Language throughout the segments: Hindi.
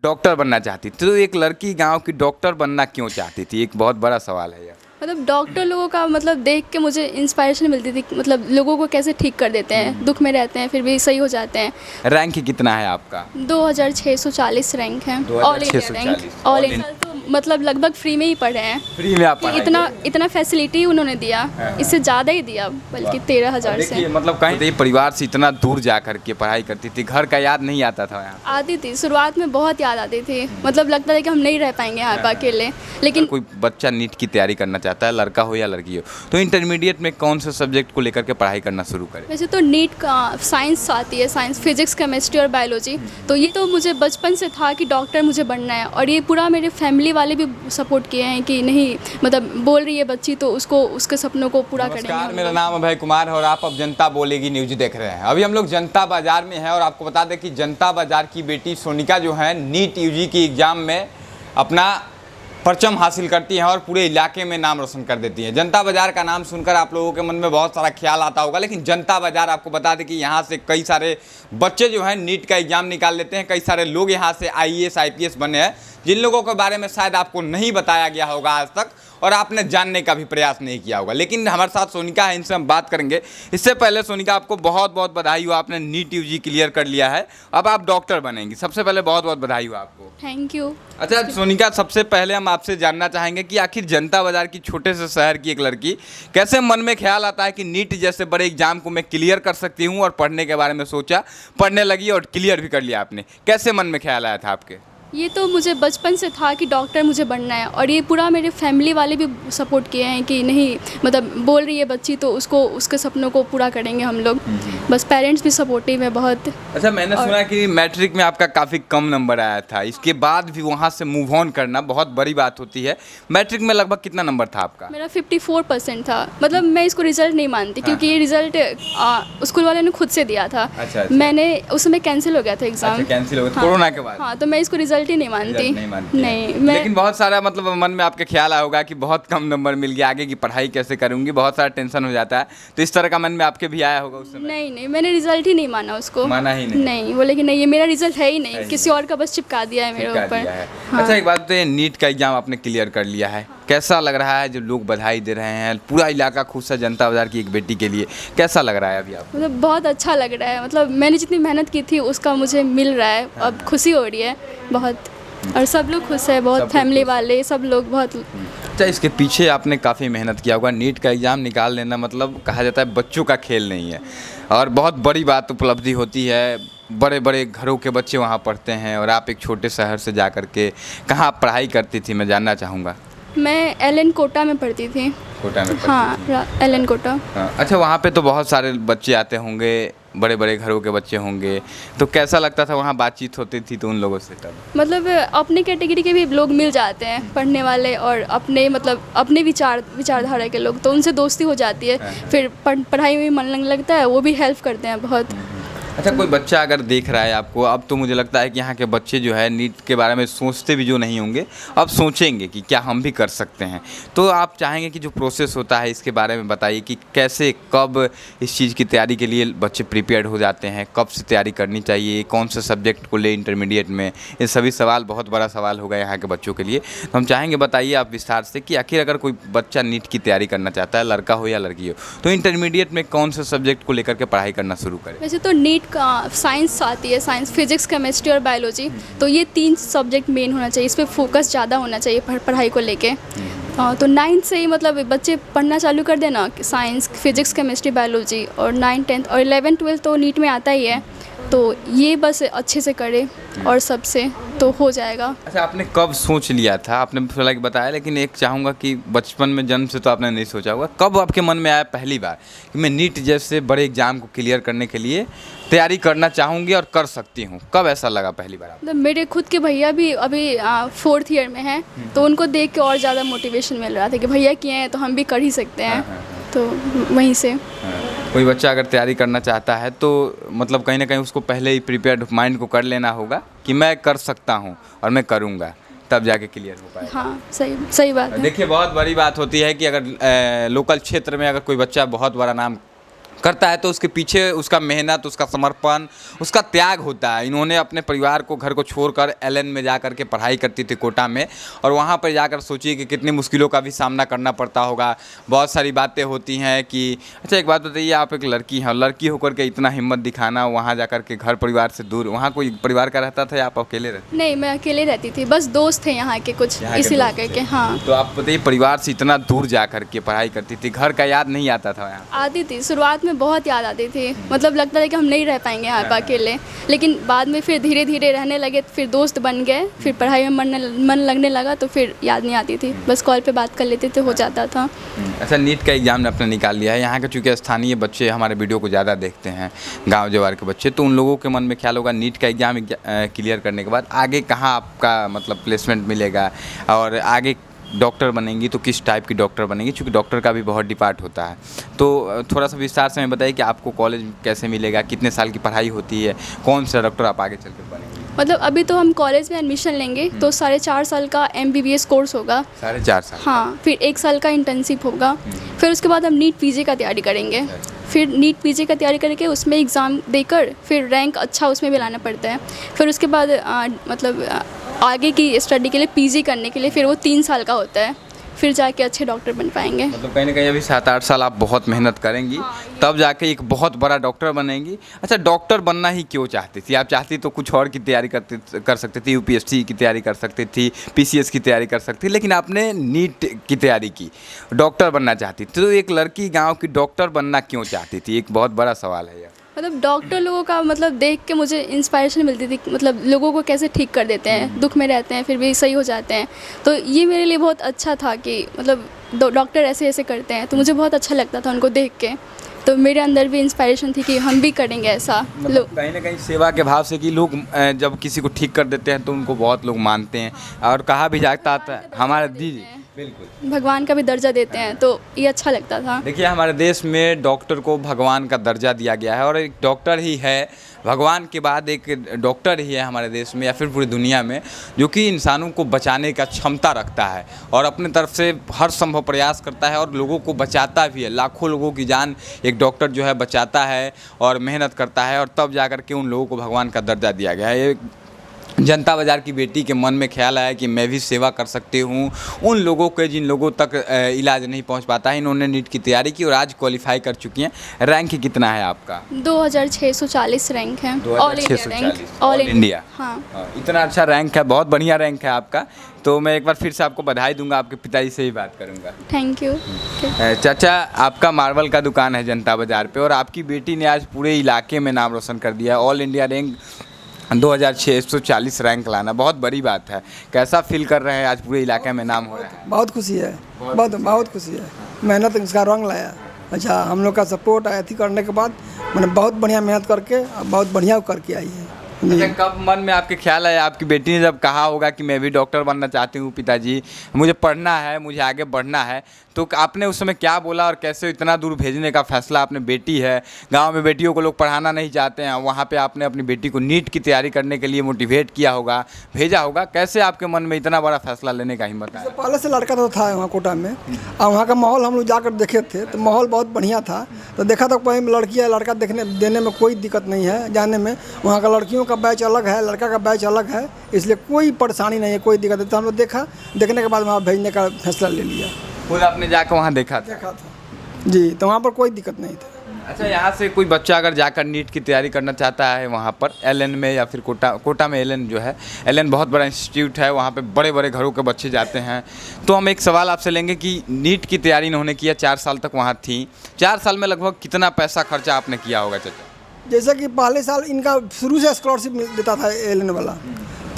डॉक्टर बनना चाहती थी, तो एक लड़की गांव की डॉक्टर बनना क्यों चाहती थी? एक बहुत बड़ा सवाल है यह। मतलब डॉक्टर लोगों का मतलब देख के मुझे इंस्पायरेशन मिलती थी, मतलब लोगों को कैसे ठीक कर देते हैं, दुख में रहते हैं फिर भी सही हो जाते हैं। रैंक कितना है आपका? 2640 रैंक है, all India rank. All India तो मतलब लगभग फ्री में ही पढ़े हैं। फ्री में आप कि पढ़ाई इतना फैसिलिटी उन्होंने दिया, इससे ज़्यादा ही दिया, बल्कि 13,000 से। देखिए मतलब कहीं तो ये परिवार से इतना दूर जा करके पढ़ाई करती थी, घर का याद नहीं आता था यहाँ? आती थी, शुरुआत में बहुत याद आती थी, मतलब लगता था कि हम नहीं रह पाएंगे यहाँ पर अकेले। लेकिन कोई बच्चा नीट की तैयारी करना चाहता है, लड़का हो या लड़की हो, तो इंटरमीडिएट में कौन से सब्जेक्ट को लेकर के पढ़ाई करना शुरू करे? वैसे तो नीट का साइंस आती है, साइंस, फिजिक्स, केमिस्ट्री और बायोलॉजी। तो ये तो मुझे बचपन से था कि डॉक्टर मुझे बनना है, और ये पूरा मेरे फैमिली वाले भी सपोर्ट किए हैं कि नहीं, मतलब बोल रही है बच्ची तो उसको उसके सपनों को पूरा करेंगे। नमस्कार, मेरा नाम अभय कुमार है और आप अब जनता बोलेगी न्यूज देख रहे हैं। अभी हम लोग जनता बाजार में हैं और आपको बता दें कि जनता बाजार की बेटी सोनिका जो है नीट यूजी की एग्ज़ाम में अपना परचम हासिल करती हैं और पूरे इलाके में नाम रोशन कर देती हैं। जनता बाजार का नाम सुनकर आप लोगों के मन में बहुत सारा ख्याल आता होगा, लेकिन जनता बाजार आपको बता दें कि यहाँ से कई सारे बच्चे जो हैं नीट का एग्ज़ाम निकाल लेते हैं। कई सारे लोग यहाँ से IAS IPS बने हैं, जिन लोगों के बारे में शायद आपको नहीं बताया गया होगा आज तक और आपने जानने का भी प्रयास नहीं किया होगा। लेकिन हमारे साथ सोनिका है, इनसे हम बात करेंगे। इससे पहले सोनिका, आपको बहुत बहुत बधाई हो, आपने नीट यूजी क्लियर कर लिया है, अब आप डॉक्टर बनेंगी। सबसे पहले बहुत बहुत बधाई हो आपको। Thank you. अच्छा सोनिका, सबसे पहले हम आपसे जानना चाहेंगे कि आखिर जनता बाजार की छोटे से शहर की एक लड़की कैसे मन में ख्याल आता है कि नीट जैसे बड़े एग्जाम को मैं क्लियर कर सकती हूँ, और पढ़ने के बारे में सोचा, पढ़ने लगी और क्लियर भी कर लिया आपने। कैसे मन में ख्याल आया था आपके? ये तो मुझे बचपन से था कि डॉक्टर मुझे बनना है, और ये पूरा मेरे फैमिली वाले भी सपोर्ट किए हैं कि नहीं, मतलब बोल रही है बच्ची तो उसको उसके सपनों को पूरा करेंगे हम लोग। बस पेरेंट्स भी सपोर्टिव है बहुत। अच्छा, मैंने सुना कि मैट्रिक में आपका काफ़ी कम नंबर आया था, इसके बाद भी वहाँ से मूव ऑन करना बहुत बड़ी बात होती है। मैट्रिक में लगभग कितना नंबर था आपका? मेरा 54% था। मतलब मैं इसको रिजल्ट नहीं मानती, क्योंकि ये रिजल्ट स्कूल वाले ने खुद से दिया था। अच्छा। मैंने उसमें कैंसिल हो गया था एग्जाम। अच्छा, कैंसिल हो गया कोरोना के बाद? हाँ, तो मैं इसको रिजल्ट ही नहीं मानती। नहीं, मैं लेकिन बहुत सारा मतलब मन में आपके ख्याल आया होगा कि बहुत कम नंबर मिल गया, आगे की पढ़ाई कैसे करूंगी, बहुत सारा टेंशन हो जाता है, तो इस तरह का मन में आपके भी आया होगा उस समय? नहीं, मैंने रिजल्ट ही नहीं माना उसको। माना ही नहीं? नहीं, बोले कि नहीं, ये मेरा रिजल्ट है ही नहीं, किसी और का बस चिपका दिया है मेरे ऊपर। हाँ। अच्छा, एक बात बताइए, नीट का एग्जाम आपने क्लियर कर लिया है, कैसा लग रहा है? जो लोग बधाई दे रहे हैं, पूरा इलाका खुश है जनता बाजार की एक बेटी के लिए, कैसा लग रहा है अभी आपको? मतलब बहुत अच्छा लग रहा है, मतलब मैंने जितनी मेहनत की थी उसका मुझे मिल रहा है। अब खुशी हो रही है बहुत, और सब लोग खुश है बहुत, फैमिली वाले सब लोग बहुत। अच्छा, इसके पीछे आपने काफ़ी मेहनत किया होगा। नीट का एग्ज़ाम निकाल लेना मतलब कहा जाता है बच्चों का खेल नहीं है, और बहुत बड़ी बात उपलब्धि होती है। बड़े बड़े घरों के बच्चे वहाँ पढ़ते हैं, और आप एक छोटे शहर से जा कर के कहाँ आप पढ़ाई करती थी, मैं जानना चाहूँगा। मैं LN कोटा में पढ़ती थी। कोटा में? हाँ, LN कोटा। हाँ। अच्छा, वहाँ पे तो बहुत सारे बच्चे आते होंगे, बड़े बड़े घरों के बच्चे होंगे, तो कैसा लगता था वहाँ बातचीत होती थी तो उन लोगों से तब? मतलब अपने कैटेगरी के भी लोग मिल जाते हैं पढ़ने वाले, और अपने मतलब अपने विचारधारा के लोग, तो उनसे दोस्ती हो जाती है। फिर पढ़ाई में मन लगने लगता है, वो भी हेल्प करते हैं बहुत। अच्छा, कोई बच्चा अगर देख रहा है आपको, अब तो मुझे लगता है कि यहाँ के बच्चे जो है नीट के बारे में सोचते भी जो नहीं होंगे, अब सोचेंगे कि क्या हम भी कर सकते हैं, तो आप चाहेंगे कि जो प्रोसेस होता है इसके बारे में बताइए कि कैसे, कब इस चीज़ की तैयारी के लिए बच्चे प्रिपेयर्ड हो जाते हैं, कब से तैयारी करनी चाहिए, कौन से सब्जेक्ट को ले इंटरमीडिएट में, ये सभी सवाल बहुत बड़ा सवाल होगा यहाँ के बच्चों के लिए। तो हम चाहेंगे बताइए आप विस्तार से कि आखिर अगर कोई बच्चा नीट की तैयारी करना चाहता है, लड़का हो या लड़की हो, तो इंटरमीडिएट में कौन से सब्जेक्ट को लेकर के पढ़ाई करना शुरू करें? वैसे तो नीट का साइंस आती है, साइंस, फिजिक्स, केमिस्ट्री और बायोलॉजी। तो ये 3 सब्जेक्ट मेन होना चाहिए, इस पर फोकस ज़्यादा होना चाहिए पढ़ाई को लेके। तो 9th से ही मतलब बच्चे पढ़ना चालू कर देना, साइंस, फिजिक्स, केमिस्ट्री, बायोलॉजी, और 9th 10th और 11th 12th तो नीट में आता ही है, तो ये बस अच्छे से करे और सबसे तो हो जाएगा। अच्छा, आपने कब सोच लिया था? आपने फिलहाल बताया, लेकिन एक चाहूँगा कि बचपन में जन्म से तो आपने नहीं सोचा होगा, कब आपके मन में आया पहली बार कि मैं नीट जैसे बड़े एग्जाम को क्लियर करने के लिए तैयारी करना चाहूँगी और कर सकती हूँ? कब ऐसा लगा पहली बार आपको? मतलब मेरे खुद के भैया भी अभी 4th ईयर में हैं, तो उनको देख के और ज़्यादा मोटिवेशन मिल रहा था कि भैया किए हैं तो हम भी कर ही सकते हैं। तो वहीं से कोई बच्चा अगर तैयारी करना चाहता है तो मतलब कहीं ना कहीं उसको पहले ही प्रिपेयर्ड माइंड को कर लेना होगा कि मैं कर सकता हूँ और मैं करूँगा, तब जाके क्लियर हो पाएगा। हाँ, सही बात है। देखिए, बहुत बड़ी बात होती है कि अगर लोकल क्षेत्र में अगर कोई बच्चा बहुत बड़ा नाम करता है तो उसके पीछे उसका मेहनत, उसका समर्पण, उसका त्याग होता है। इन्होंने अपने परिवार को, घर को छोड़कर एलन में जा कर के पढ़ाई करती थी कोटा में, और वहाँ पर जाकर सोचिए कि कितनी मुश्किलों का भी सामना करना पड़ता होगा। बहुत सारी बातें होती हैं कि अच्छा एक बात बताइए, आप एक लड़की हैं, लड़की होकर के इतना हिम्मत दिखाना, वहाँ जा कर के घर परिवार से दूर, वहाँ कोई परिवार का रहता था या आप अकेले रहते? नहीं, मैं अकेले रहती थी, बस दोस्त थे यहाँ के कुछ इस इलाके के। हाँ, तो आप बताइए, परिवार से इतना दूर जा कर के पढ़ाई करती थी, घर का याद नहीं आता था यहाँ? आती थी, शुरुआत में बहुत याद आती थी, मतलब लगता था कि हम नहीं रह पाएंगे यहाँ पर अकेले, लेकिन बाद में फिर धीरे धीरे रहने लगे, फिर दोस्त बन गए, फिर पढ़ाई में मन लगने लगा तो फिर याद नहीं आती थी, बस कॉल पे बात कर लेते थे, हो जाता था। अच्छा, नीट का एग्ज़ाम ने अपना निकाल लिया है यहाँ के, चूँकि स्थानीय बच्चे हमारे वीडियो को ज़्यादा देखते हैं, गाँव जवार के बच्चे, तो उन लोगों के मन में ख्याल होगा नीट का एग्ज़ाम क्लियर करने के बाद आगे कहाँ आपका मतलब प्लेसमेंट मिलेगा, और आगे डॉक्टर बनेंगी तो किस टाइप की डॉक्टर बनेंगी, क्योंकि डॉक्टर का भी बहुत डिपार्ट होता है। तो थोड़ा सा विस्तार से हमें बताइए कि आपको कॉलेज कैसे मिलेगा, कितने साल की पढ़ाई होती है, कौन सा डॉक्टर आप आगे चलकर बनेंगे? मतलब अभी तो हम कॉलेज में एडमिशन लेंगे तो 4.5 साल का MBBS कोर्स होगा। 4.5 साल? हाँ, फिर 1 साल का इंटर्नशिप होगा, फिर उसके बाद हम नीट PG का तैयारी करेंगे, फिर नीट PG का तैयारी करके उसमें एग्ज़ाम देकर फिर रैंक अच्छा उसमें भी लाना पड़ता है। फिर उसके बाद मतलब आगे की स्टडी के लिए PG करने के लिए फिर वो 3 साल का होता है, फिर जाके अच्छे डॉक्टर बन पाएंगे। मतलब कहीं ना कहीं अभी 7-8 साल आप बहुत मेहनत करेंगी, तब जाके एक बहुत बड़ा डॉक्टर बनेंगी। अच्छा, डॉक्टर बनना ही क्यों चाहती थी आप? चाहती तो कुछ और की तैयारी कर सकती थी, UPSC की तैयारी कर सकती थी, PCS की तैयारी कर सकती थी, लेकिन आपने नीट की तैयारी की, डॉक्टर बनना चाहती थी। तो एक लड़की गाँव की डॉक्टर बनना क्यों चाहती थी? एक बहुत बड़ा सवाल है यार। मतलब डॉक्टर लोगों का मतलब देख के मुझे इंस्पायरेशन मिलती थी, मतलब लोगों को कैसे ठीक कर देते हैं, दुख में रहते हैं फिर भी सही हो जाते हैं, तो ये मेरे लिए बहुत अच्छा था कि मतलब डॉक्टर ऐसे ऐसे करते हैं, तो मुझे बहुत अच्छा लगता था उनको देख के, तो मेरे अंदर भी इंस्पायरेशन थी कि हम भी करेंगे ऐसा। मतलब कहीं ना कहीं सेवा के भाव से कि लोग जब किसी को ठीक कर देते हैं तो उनको बहुत लोग मानते हैं, और कहा भी जाता था हमारे दीदी बिल्कुल भगवान का भी दर्जा देते हैं, तो ये अच्छा लगता था। देखिए, हमारे देश में डॉक्टर को भगवान का दर्जा दिया गया है, और एक डॉक्टर ही है भगवान के बाद, एक डॉक्टर ही है हमारे देश में या फिर पूरी दुनिया में जो कि इंसानों को बचाने का क्षमता रखता है, और अपने तरफ से हर संभव प्रयास करता है और लोगों को बचाता भी है। लाखों लोगों की जान एक डॉक्टर जो है बचाता है और मेहनत करता है, और तब जा कर के उन लोगों को भगवान का दर्जा दिया गया है। जनता बाज़ार की बेटी के मन में ख्याल आया कि मैं भी सेवा कर सकती हूँ उन लोगों के जिन लोगों तक इलाज नहीं पहुँच पाता है। इन्होंने नीट की तैयारी की और आज क्वालिफाई कर चुकी हैं। रैंक कितना है आपका? 2640 रैंक है, all India rank, all India. हाँ, इतना अच्छा रैंक है, बहुत बढ़िया रैंक है आपका। तो मैं एक बार फिर से आपको बधाई दूंगा, आपके पिताजी से ही बात करूंगा। Thank you. चाचा, आपका मार्बल का दुकान है जनता बाज़ार पे, और आपकी बेटी ने आज पूरे इलाके में नाम रोशन कर दिया। ऑल इंडिया रैंक 2640 रैंक लाना बहुत बड़ी बात है। कैसा फील कर रहे हैं? आज पूरे इलाके में नाम हो रहा है। बहुत खुशी है, बहुत खुशी है। मेहनत इसका रंग लाया। अच्छा, हम लोग का सपोर्ट अथी करने के बाद मैंने बहुत बढ़िया मेहनत करके बहुत बढ़िया करके आई है। अच्छा, कब मन में आपके ख्याल है, आपकी बेटी ने जब कहा होगा कि मैं भी डॉक्टर बनना चाहती हूँ पिताजी, मुझे पढ़ना है, मुझे आगे बढ़ना है, तो आपने उस समय क्या बोला और कैसे इतना दूर भेजने का फैसला? आपने बेटी है, गांव में बेटियों को लोग पढ़ाना नहीं चाहते हैं, वहाँ पे आपने अपनी बेटी को नीट की तैयारी करने के लिए मोटिवेट किया होगा, भेजा होगा, कैसे आपके मन में इतना बड़ा फैसला लेने का हिम्मत आया? पहले से लड़का तो था वहाँ कोटा में, और वहाँ का माहौल हम लोग जाकर देखे थे, तो माहौल बहुत बढ़िया था। तो देखा था कहीं लड़की है, लड़का देने में कोई दिक्कत नहीं है जाने में। वहाँ का लड़कियों का बैच अलग है, लड़का का बैच अलग है, इसलिए कोई परेशानी नहीं है, कोई दिक्कत नहीं। तो हम लोग देखने के बाद वहाँ भेजने का फैसला ले लिया। खुद आपने जाकर वहाँ देखा था जी, तो वहाँ पर कोई दिक्कत नहीं था। अच्छा, यहाँ से कोई बच्चा अगर जाकर नीट की तैयारी करना चाहता है वहाँ पर एलन में या फिर कोटा में, एलन जो है, एलन बहुत बड़ा इंस्टीट्यूट है, वहाँ पे बड़े बड़े घरों के बच्चे जाते हैं। तो हम एक सवाल आपसे लेंगे कि नीट की तैयारी इन्होंने किया, 4 साल तक वहाँ थी, 4 साल में लगभग कितना पैसा खर्चा आपने किया होगा चाचा? जैसे कि पहले साल इनका शुरू से स्कॉलरशिप देता था एलन वाला,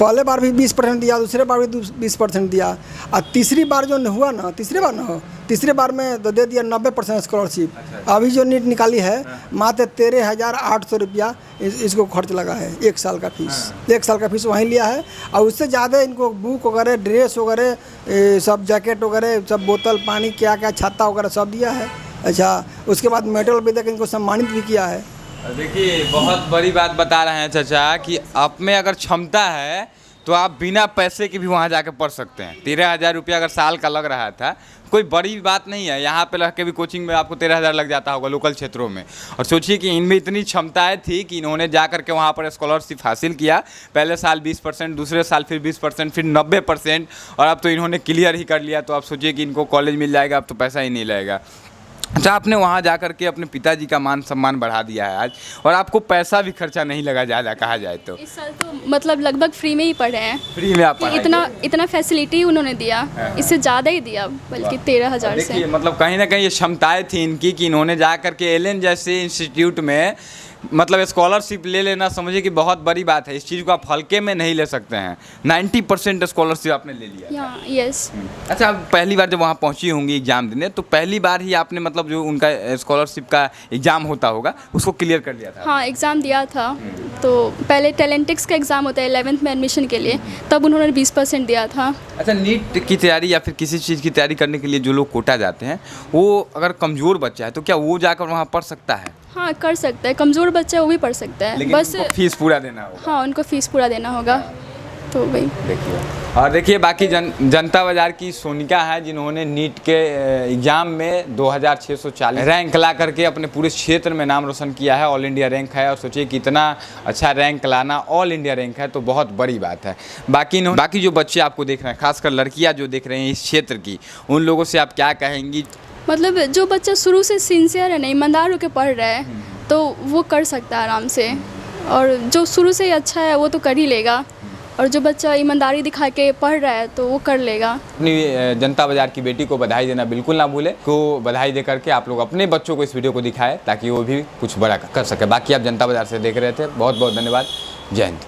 पहले बार भी 20% दिया, दूसरे बार भी 20% दिया, और तीसरी बार जो हुआ ना, तीसरे बार में तो दे दिया 90% स्कॉलरशिप। अभी जो नीट निकाली है मात्र 13,800 रुपया इसको खर्च लगा है, 1 साल का फीस। 1 साल का फीस वहीं लिया है, और उससे ज़्यादा इनको बुक वगैरह, ड्रेस वगैरह, सब जैकेट वगैरह, सब बोतल पानी, क्या क्या छाता वगैरह सब दिया है। अच्छा, उसके बाद मेडल भी देकर इनको सम्मानित भी किया है। देखिए, बहुत बड़ी बात बता रहे हैं चाचा कि आप में अगर क्षमता है तो आप बिना पैसे के भी वहाँ जाकर पढ़ सकते हैं। 13,000 रुपया अगर साल का लग रहा था, कोई बड़ी बात नहीं है। यहाँ पे रह के भी कोचिंग में आपको 13,000 लग जाता होगा लोकल क्षेत्रों में। और सोचिए कि इनमें इतनी क्षमताएं थी कि इन्होंने जा करके वहाँ पर स्कॉलरशिप हासिल किया। पहले साल 20%, दूसरे साल फिर 20%, फिर 90%, और अब तो इन्होंने क्लियर ही कर लिया। तो आप सोचिए कि इनको कॉलेज मिल जाएगा, अब तो पैसा ही नहीं लगेगा। अच्छा, आपने वहाँ जा कर के अपने पिताजी का मान सम्मान बढ़ा दिया है आज, और आपको पैसा भी खर्चा नहीं लगा ज़्यादा कहा जाए तो। इस साल तो मतलब लगभग फ्री में ही पढ़े हैं। फ्री में आप पढ़ाई इतना फैसिलिटी उन्होंने दिया, इससे ज़्यादा ही दिया, बल्कि 13,000 से। देखिए मतलब कहीं ना कहीं ये क्षमताएं थी इनकी कि इन्होंने जा करके एलन जैसे इंस्टीट्यूट में मतलब स्कॉलरशिप ले लेना, समझिए कि बहुत बड़ी बात है। इस चीज़ को आप हल्के में नहीं ले सकते हैं। 90% स्कॉलरशिप आपने ले लिया। यस। अच्छा, आप पहली बार जब वहाँ पहुँची होंगी एग्ज़ाम देने, तो पहली बार ही आपने मतलब जो उनका स्कॉलरशिप का एग्ज़ाम होता होगा उसको क्लियर कर लिया था? हाँ, एग्ज़ाम दिया था। तो पहले टैलेंटिक्स का एग्ज़ाम होता है 11th में एडमिशन के लिए, तब उन्होंने 20% दिया था। अच्छा, नीट की तैयारी या फिर किसी चीज़ की तैयारी करने के लिए जो लोग कोटा जाते हैं, वो अगर कमज़ोर बच्चा है तो क्या वो जाकर वहाँ पढ़ सकता है? हाँ, कर सकता है। कमज़ोर बच्चा वो भी पढ़ सकता है, लेकिन बस उनको फीस पूरा देना होगा। हाँ, उनको फीस पूरा देना होगा। तो वही देखिए, और देखिए बाकी जनता बाज़ार की सोनिका है, जिन्होंने नीट के एग्ज़ाम में 2640 रैंक ला करके अपने पूरे क्षेत्र में नाम रोशन किया है। ऑल इंडिया रैंक है, और सोचिए कि इतना अच्छा रैंक लाना, ऑल इंडिया रैंक है, तो बहुत बड़ी बात है। बाकी जो बच्चे आपको देख रहे हैं, खासकर लड़कियाँ जो देख रहे हैं इस क्षेत्र की, उन लोगों से आप क्या कहेंगी? मतलब जो बच्चा शुरू से सिंसियर है, नहीं ईमानदार होकर पढ़ रहा है, तो वो कर सकता है आराम से। और जो शुरू से ही अच्छा है वो तो कर ही लेगा, और जो बच्चा ईमानदारी दिखा के पढ़ रहा है तो वो कर लेगा। अपनी जनता बाज़ार की बेटी को बधाई देना बिल्कुल ना भूले। को बधाई दे करके आप लोग अपने बच्चों को इस वीडियो को दिखाएं, ताकि वो भी कुछ बड़ा कर सके। बाकी आप जनता बाज़ार से देख रहे थे, बहुत बहुत धन्यवाद। जय हिंद।